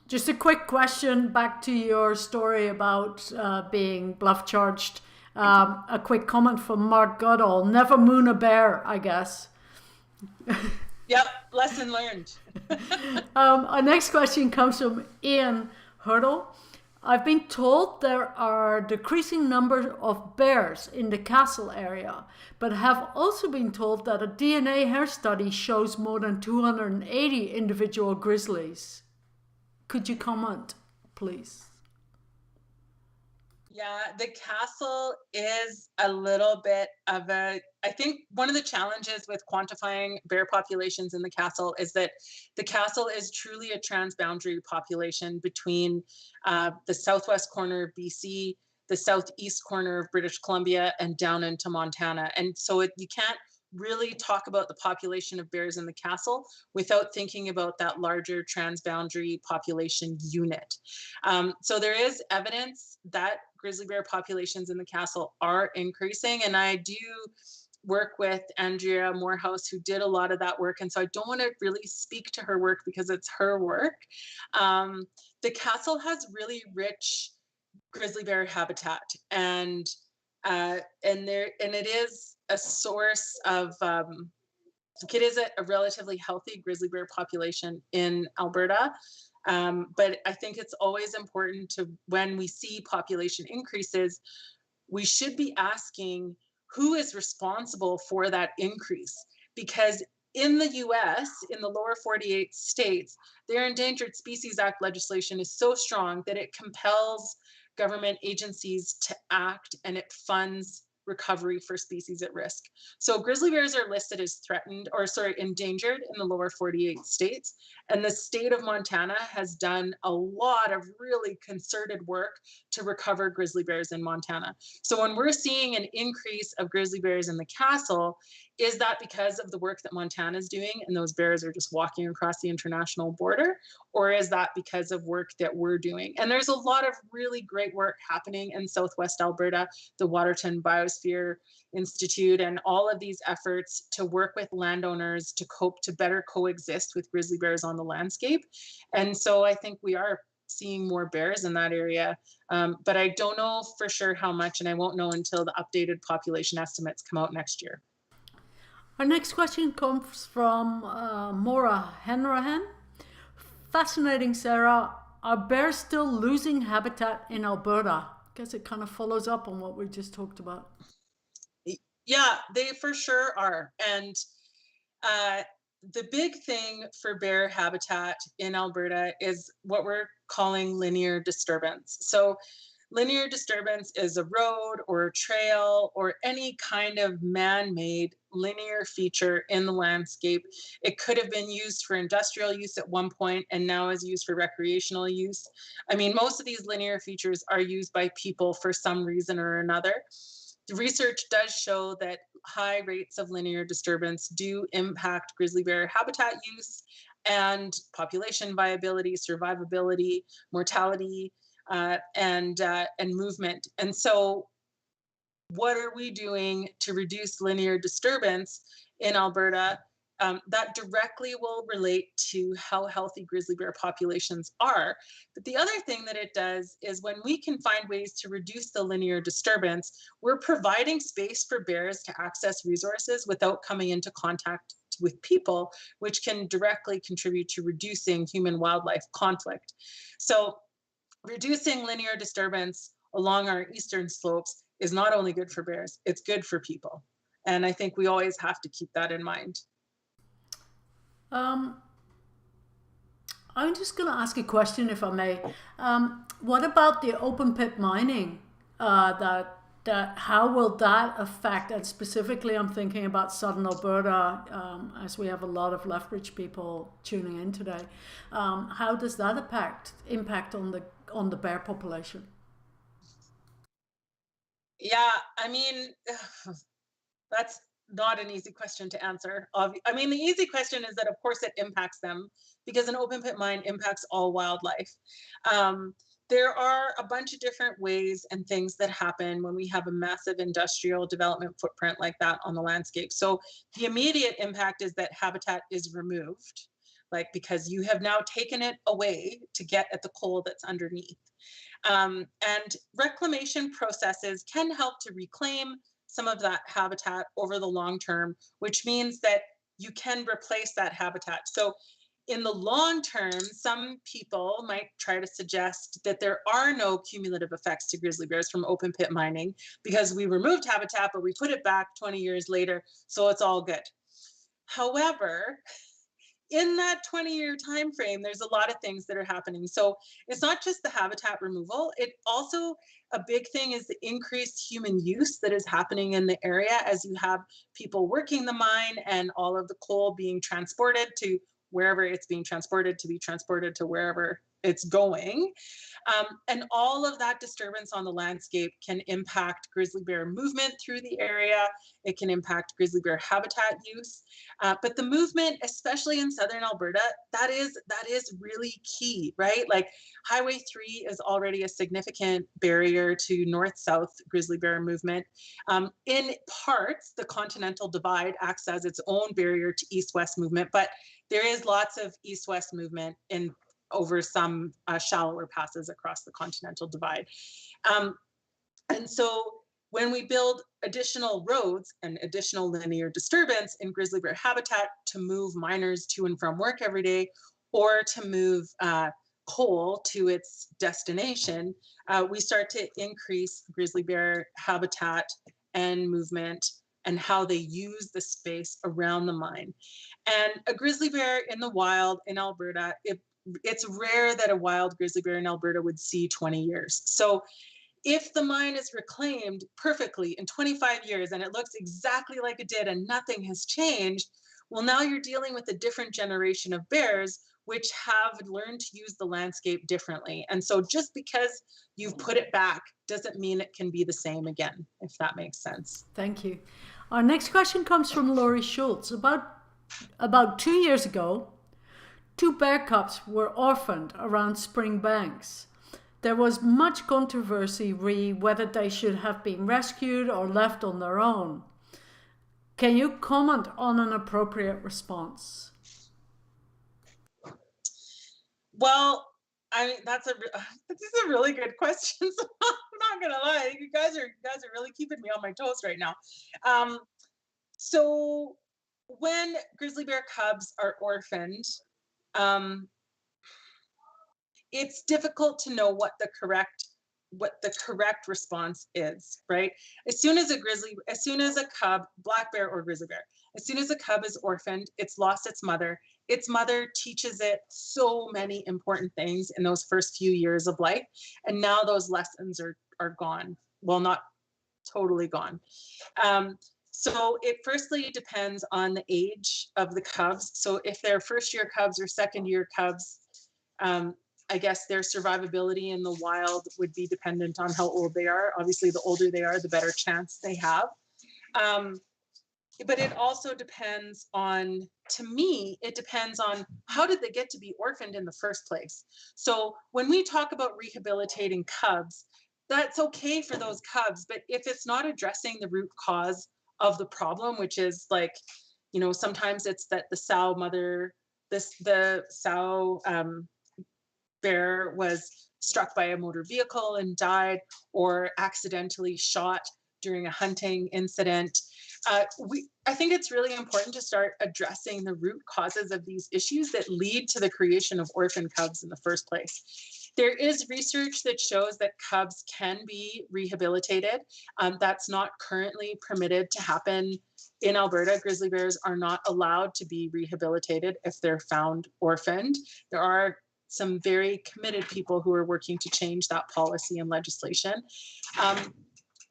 Just a quick question back to your story about being bluff charged. A quick comment from Mark Goodall. Never moon a bear, I guess. Yep, lesson learned. Our next question comes from Ian Hurdle. I've been told there are decreasing numbers of bears in the castle area, but have also been told that a DNA hair study shows more than 280 individual grizzlies. Could you comment, please? Yeah, the castle is a little bit of I think one of the challenges with quantifying bear populations in the castle is that the castle is truly a transboundary population between the southwest corner of BC, the southeast corner of British Columbia, and down into Montana. And so you can't really talk about the population of bears in the castle without thinking about that larger transboundary population unit. So there is evidence that grizzly bear populations in the castle are increasing, and I do work with Andrea Morehouse, who did a lot of that work, and so I don't want to really speak to her work because it's her work. The castle has really rich grizzly bear habitat, and it is a source of it is a relatively healthy grizzly bear population in Alberta. But I think it's always important to, when we see population increases, we should be asking who is responsible for that increase. Because in the US, in the lower 48 states, their Endangered Species Act legislation is so strong that it compels government agencies to act, and it funds recovery for species at risk. So grizzly bears are listed as threatened, or sorry, endangered in the lower 48 states. And the state of Montana has done a lot of really concerted work to recover grizzly bears in Montana. So when we're seeing an increase of grizzly bears in the castle, is that because of the work that Montana is doing and those bears are just walking across the international border? Or is that because of work that we're doing? And there's a lot of really great work happening in Southwest Alberta, the Waterton Biosphere Institute, and all of these efforts to work with landowners to cope, to better coexist with grizzly bears on the landscape. And so I think we are seeing more bears in that area. But I don't know for sure how much, and I won't know until the updated population estimates come out next year. Our next question comes from Maura Henrahan. Fascinating, Sarah. Are bears still losing habitat in Alberta? I guess it kind of follows up on what we just talked about. Yeah, they for sure are. And the big thing for bear habitat in Alberta is what we're calling linear disturbance. So linear disturbance is a road or a trail or any kind of man-made linear feature in the landscape. It could have been used for industrial use at one point and now is used for recreational use. I mean, most of these linear features are used by people for some reason or another. The research does show that high rates of linear disturbance do impact grizzly bear habitat use and population viability, survivability, mortality, and movement. And so what are we doing to reduce linear disturbance in Alberta? That directly will relate to how healthy grizzly bear populations are. But the other thing that it does is when we can find ways to reduce the linear disturbance, we're providing space for bears to access resources without coming into contact with people, which can directly contribute to reducing human-wildlife conflict. So reducing linear disturbance along our eastern slopes is not only good for bears, it's good for people. And I think we always have to keep that in mind. I'm just going to ask a question, if I may. What about the open pit mining? How will that affect? And specifically, I'm thinking about southern Alberta, as we have a lot of Lethbridge people tuning in today. How does that impact on the bear population? Yeah, I mean, that's not an easy question to answer. I mean, the easy question is that, of course, it impacts them because an open pit mine impacts all wildlife. There are a bunch of different ways and things that happen when we have a massive industrial development footprint like that on the landscape. So the immediate impact is that habitat is removed, like because you have now taken it away to get at the coal that's underneath. And reclamation processes can help to reclaim some of that habitat over the long term, which means that you can replace that habitat. So in the long term, some people might try to suggest that there are no cumulative effects to grizzly bears from open pit mining because we removed habitat, but we put it back 20 years later, so it's all good. However, in that 20-year time frame, there's a lot of things that are happening. So it's not just the habitat removal. It also, a big thing is the increased human use that is happening in the area as you have people working the mine and all of the coal being transported to wherever it's being transported to be transported to wherever it's going. And all of that disturbance on the landscape can impact grizzly bear movement through the area. It can impact grizzly bear habitat use. But the movement, especially in southern Alberta, that is really key, right? Like Highway 3 is already a significant barrier to north-south grizzly bear movement. In parts, the Continental Divide acts as its own barrier to east-west movement, but there is lots of east-west movement in over some shallower passes across the Continental Divide. And so when we build additional roads and additional linear disturbance in grizzly bear habitat to move miners to and from work every day, or to move pole to its destination, we start to increase grizzly bear habitat and movement and how they use the space around the mine. And a grizzly bear in the wild in Alberta, it's rare that a wild grizzly bear in Alberta would see 20 years. So if the mine is reclaimed perfectly in 25 years and it looks exactly like it did and nothing has changed, well, now you're dealing with a different generation of bears which have learned to use the landscape differently. And so just because you've put it back doesn't mean it can be the same again, if that makes sense. Thank you. Our next question comes from Laurie Schultz. About 2 years ago, 2 bear cubs were orphaned around Spring Banks. There was much controversy re whether they should have been rescued or left on their own. Can you comment on an appropriate response? Well, I mean, this is a really good question. So I'm not gonna lie, you guys are really keeping me on my toes right now. So when grizzly bear cubs are orphaned, it's difficult to know what the correct response is, right? As soon as a cub, black bear or grizzly bear, as soon as a cub is orphaned, it's lost its mother. Its mother teaches it so many important things in those first few years of life, and now those lessons are gone. Well, not totally gone. So it firstly depends on the age of the cubs. So if they're first year cubs or second year cubs, I guess their survivability in the wild would be dependent on how old they are. Obviously, the older they are, the better chance they have. But it also depends on, to me, it depends on how did they get to be orphaned in the first place. So when we talk about rehabilitating cubs, that's okay for those cubs, but if it's not addressing the root cause of the problem, which is like, sometimes it's that the sow bear was struck by a motor vehicle and died, or accidentally shot during a hunting incident. I think it's really important to start addressing the root causes of these issues that lead to the creation of orphan cubs in the first place. There is research that shows that cubs can be rehabilitated. That's not currently permitted to happen in Alberta. Grizzly bears are not allowed to be rehabilitated if they're found orphaned. There are some very committed people who are working to change that policy and legislation.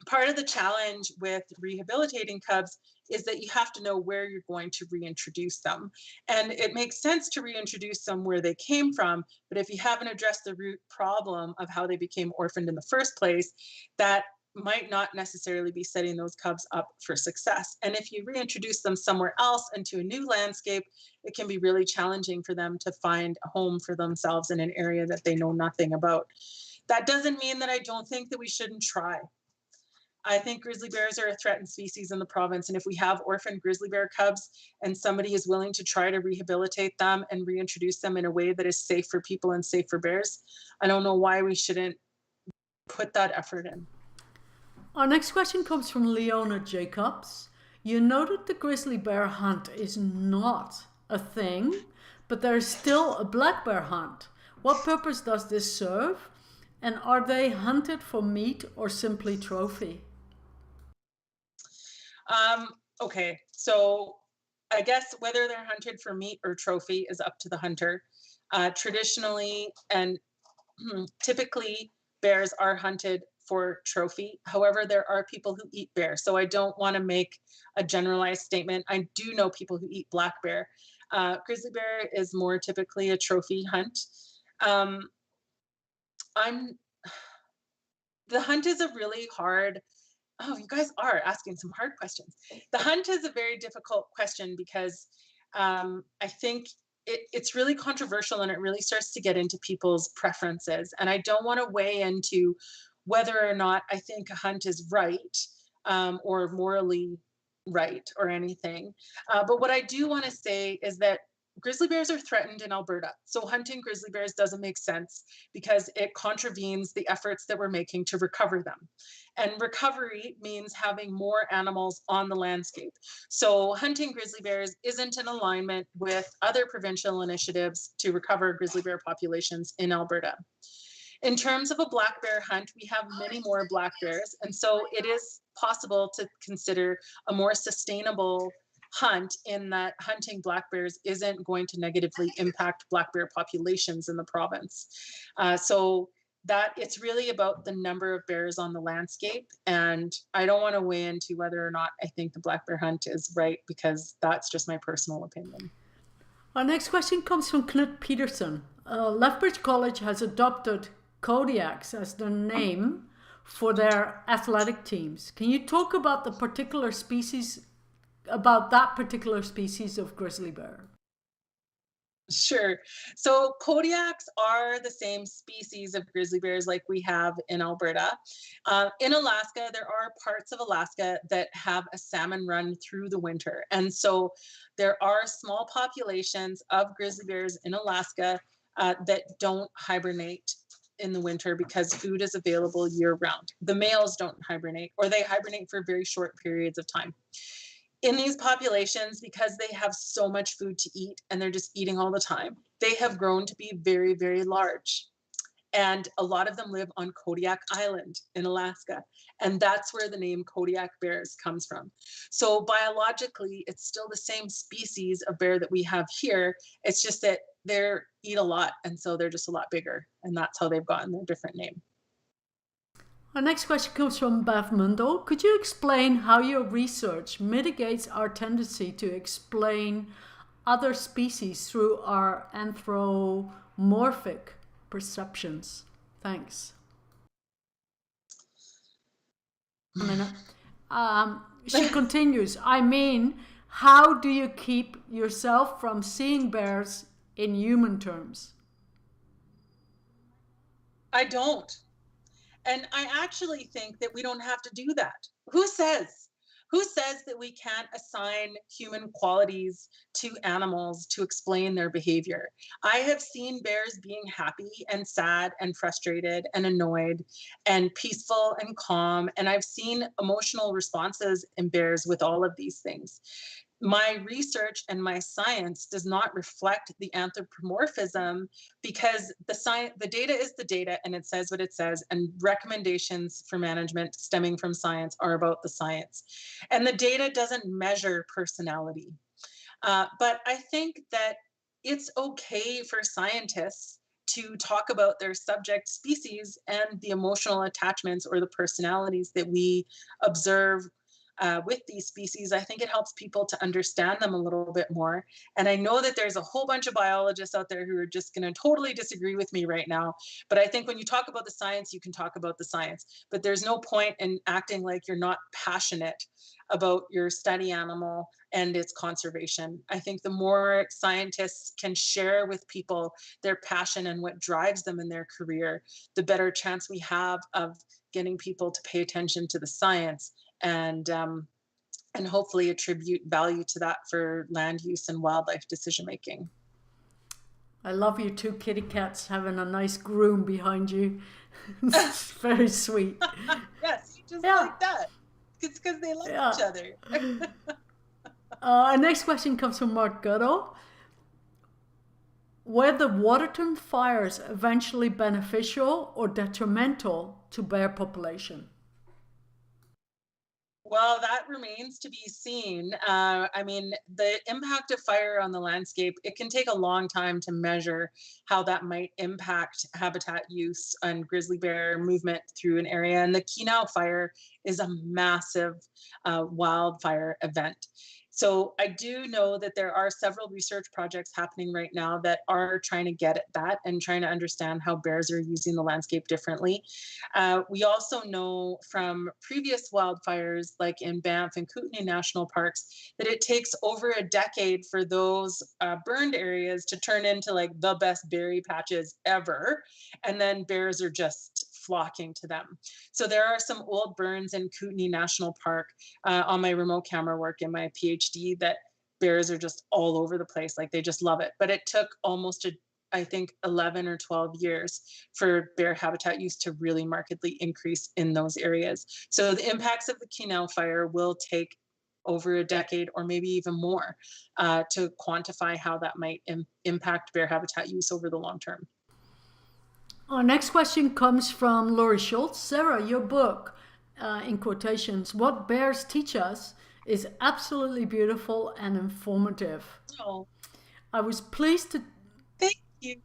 Part of the challenge with rehabilitating cubs is that you have to know where you're going to reintroduce them. And it makes sense to reintroduce them where they came from, but if you haven't addressed the root problem of how they became orphaned in the first place, that might not necessarily be setting those cubs up for success. And if you reintroduce them somewhere else into a new landscape, it can be really challenging for them to find a home for themselves in an area that they know nothing about. That doesn't mean that I don't think that we shouldn't try. I think grizzly bears are a threatened species in the province. And if we have orphaned grizzly bear cubs and somebody is willing to try to rehabilitate them and reintroduce them in a way that is safe for people and safe for bears, I don't know why we shouldn't put that effort in. Our next question comes from Leona Jacobs. You noted the grizzly bear hunt is not a thing, but there is still a black bear hunt. What purpose does this serve? And are they hunted for meat or simply trophy? Okay, so I guess whether they're hunted for meat or trophy is up to the hunter. Traditionally and typically, bears are hunted for trophy. However, there are people who eat bear. So I don't want to make a generalized statement. I do know people who eat black bear. Grizzly bear is more typically a trophy hunt. The hunt is a really hard, you guys are asking some hard questions. The hunt is a very difficult question because I think it's really controversial and it really starts to get into people's preferences. And I don't want to weigh into whether or not I think a hunt is right or morally right or anything. But what I do want to say is that grizzly bears are threatened in Alberta. So hunting grizzly bears doesn't make sense because it contravenes the efforts that we're making to recover them. And recovery means having more animals on the landscape. So hunting grizzly bears isn't in alignment with other provincial initiatives to recover grizzly bear populations in Alberta. In terms of a black bear hunt, we have many more black bears. And so it is possible to consider a more sustainable hunt in that hunting black bears isn't going to negatively impact black bear populations in the province. So that it's really about the number of bears on the landscape. And I don't want to weigh into whether or not I think the black bear hunt is right, because that's just my personal opinion. Our next question comes from Knut Peterson. Lethbridge College has adopted Kodiaks as their name for their athletic teams. Can you talk about that particular species of grizzly bear? Sure. So Kodiaks are the same species of grizzly bears like we have in Alberta. In Alaska, there are parts of Alaska that have a salmon run through the winter. And so there are small populations of grizzly bears in Alaska that don't hibernate in the winter because food is available year round. The males don't hibernate, or they hibernate for very short periods of time. In these populations, because they have so much food to eat and they're just eating all the time, they have grown to be very, very large. And a lot of them live on Kodiak Island in Alaska. And that's where the name Kodiak bears comes from. So biologically, it's still the same species of bear that we have here. It's just that they eat a lot. And so they're just a lot bigger. And that's how they've gotten their different name. Our next question comes from Beth Mundo. Could you explain how your research mitigates our tendency to explain other species through our anthropomorphic perceptions? Thanks. She continues, how do you keep yourself from seeing bears in human terms? I don't. And I actually think that we don't have to do that. Who says? Who says that we can't assign human qualities to animals to explain their behavior? I have seen bears being happy and sad and frustrated and annoyed and peaceful and calm. And I've seen emotional responses in bears with all of these things. My research and my science does not reflect the anthropomorphism, because the data is the data and it says what it says, and recommendations for management stemming from science are about the science. And the data doesn't measure personality. But I think that it's okay for scientists to talk about their subject species and the emotional attachments or the personalities that we observe with these species. I think it helps people to understand them a little bit more. And I know that there's a whole bunch of biologists out there who are just going to totally disagree with me right now. But I think when you talk about the science, you can talk about the science. But there's no point in acting like you're not passionate about your study animal and its conservation. I think the more scientists can share with people their passion and what drives them in their career, the better chance we have of getting people to pay attention to the science and hopefully attribute value to that for land use and wildlife decision making. I love you two kitty cats having a nice groom behind you. It's very sweet. Yes, just like that. It's because they love each other. Our next question comes from Mark Gutto. Were the Waterton fires eventually beneficial or detrimental to bear population? Well, that remains to be seen. I mean, the impact of fire on the landscape, it can take a long time to measure how that might impact habitat use and grizzly bear movement through an area. And the Kenow fire is a massive wildfire event. So I do know that there are several research projects happening right now that are trying to get at that and trying to understand how bears are using the landscape differently. We also know from previous wildfires, like in Banff and Kootenay National Parks, that it takes over a decade for those burned areas to turn into like the best berry patches ever. And then bears are just flocking to them. So there are some old burns in Kootenay National Park on my remote camera work in my PhD that bears are just all over the place. Like they just love it. But it took almost I think 11 or 12 years for bear habitat use to really markedly increase in those areas. So the impacts of the Quesnel fire will take over a decade or maybe even more to quantify how that might impact bear habitat use over the long term. Our next question comes from Laurie Schultz. Sarah, your book, in quotations, What Bears Teach Us, is absolutely beautiful and informative. Oh, I was pleased to thank you.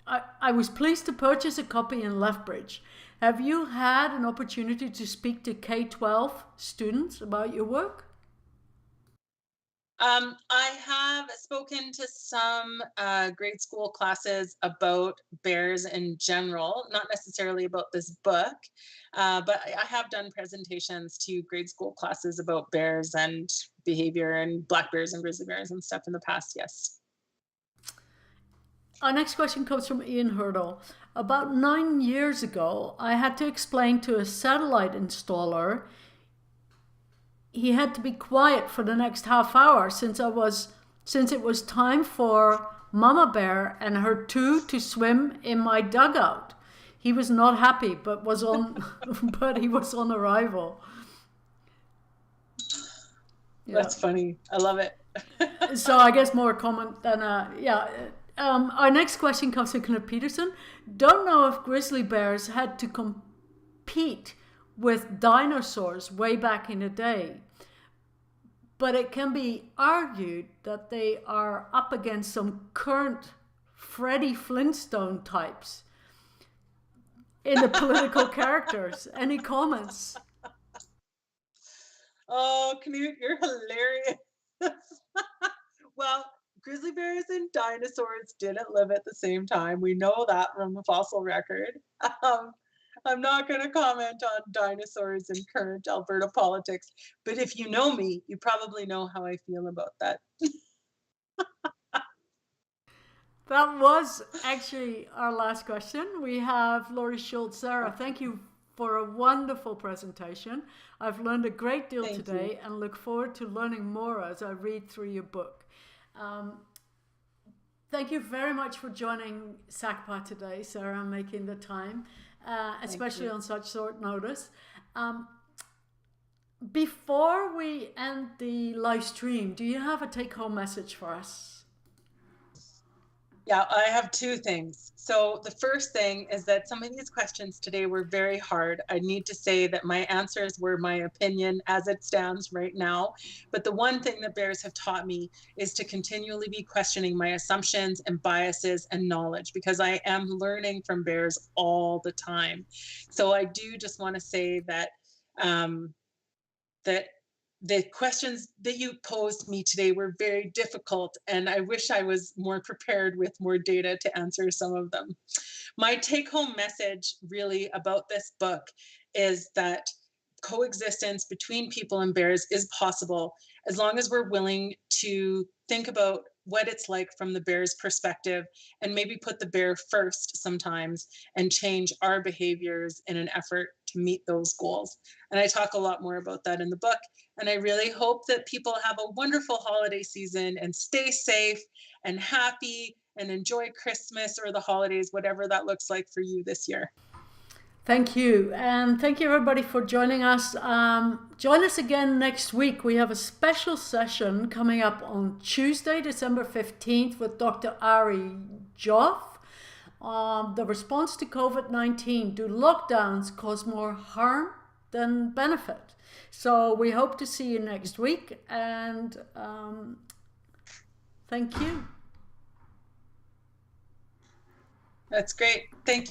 I was pleased to purchase a copy in Lethbridge. Have you had an opportunity to speak to K-12 students about your work? I have spoken to some grade school classes about bears in general, not necessarily about this book, but I have done presentations to grade school classes about bears and behavior and black bears and grizzly bears and stuff in the past, yes. Our next question comes from Ian Hurdle. About 9 years ago, I had to explain to a satellite installer he had to be quiet for the next half hour since it was time for Mama Bear and her two to swim in my dugout. He was not happy, but he was on arrival. Yeah. That's funny. I love it. So I guess more comment than our next question comes from Kenneth Peterson. Don't know if grizzly bears had to compete with dinosaurs way back in the day, but it can be argued that they are up against some current Freddie Flintstone types in the political characters. Any comments? Oh, Knut, you're hilarious. Well, grizzly bears and dinosaurs didn't live at the same time. We know that from the fossil record. I'm not going to comment on dinosaurs and current Alberta politics, but if you know me, you probably know how I feel about that. That was actually our last question. We have Laurie Schultz. Sarah, thank you for a wonderful presentation. I've learned a great deal today and look forward to learning more as I read through your book. Thank you very much for joining SACPA today, Sarah, and making the time, especially on such short notice. Before we end the live stream, do you have a take-home message for us? Yeah, I have two things. So the first thing is that some of these questions today were very hard. I need to say that my answers were my opinion as it stands right now. But the one thing that bears have taught me is to continually be questioning my assumptions and biases and knowledge, because I am learning from bears all the time. So I do just want to say that that the questions that you posed me today were very difficult, and I wish I was more prepared with more data to answer some of them. My take-home message really about this book is that coexistence between people and bears is possible as long as we're willing to think about what it's like from the bear's perspective and maybe put the bear first sometimes and change our behaviors in an effort to meet those goals. And I talk a lot more about that in the book. And I really hope that people have a wonderful holiday season and stay safe and happy and enjoy Christmas or the holidays, whatever that looks like for you this year. Thank you. And thank you everybody for joining us. Join us again next week. We have a special session coming up on Tuesday, December 15th with Dr. Ari Joff. The response to COVID-19. Do lockdowns cause more harm than benefit? So we hope to see you next week, and thank you. That's great. Thank you.